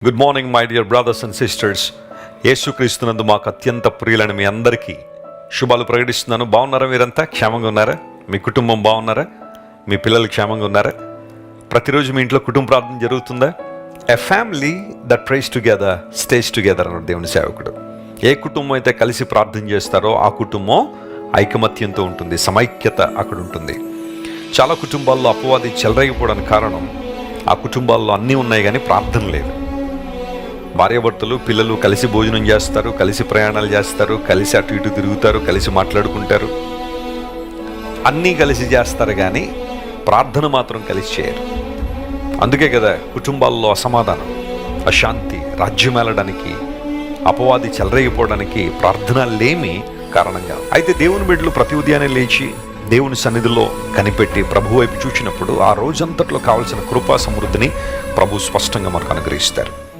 Good morning my dear brothers and sisters. యేసుక్రీస్తునందు మాకు అత్యంత ప్రియులని మీ అందరికీ శుభాలు ప్రకటిస్తున్నాను. బాగున్నారా? మీరంతా క్షేమంగా ఉన్నారా? మీ కుటుంబం బాగున్నారా? మీ పిల్లలు క్షేమంగా ఉన్నారా? ప్రతిరోజు మీ ఇంట్లో కుటుంబ ప్రార్థన జరుగుతుందా? A family that praise together stays together అన్నాడు దేవుని సేవకుడు. ఏ కుటుంబం అయితే కలిసి ప్రార్థన చేస్తారో ఆ కుటుంబం ఐకమత్యంతో ఉంటుంది, సమైక్యత అక్కడ ఉంటుంది. చాలా కుటుంబాల్లో అపవాది చెలరేగిపోవడానికి కారణం ఆ కుటుంబాల్లో అన్నీ ఉన్నాయి కానీ ప్రార్థన లేదు. భార్యాభర్తలు పిల్లలు కలిసి భోజనం చేస్తారు, కలిసి ప్రయాణాలు చేస్తారు, కలిసి అటు ఇటు తిరుగుతారు, కలిసి మాట్లాడుకుంటారు, అన్నీ కలిసి చేస్తారు కానీ ప్రార్థన మాత్రం కలిసి చేయరు. అందుకే కదా కుటుంబాల్లో అసమాధానం, అశాంతి రాజ్యం వెళ్ళడానికి, అపవాది చెలరేగిపోవడానికి ప్రార్థన లేమి కారణంగా. అయితే దేవుని బిడ్డలు ప్రతి ఉదయాన్నే లేచి దేవుని సన్నిధిలో కనిపెట్టి ప్రభు వైపు చూచినప్పుడు ఆ రోజంతట్లో కావలసిన కృపా సమృద్ధిని ప్రభు స్పష్టంగా మనకు అనుగ్రహిస్తారు.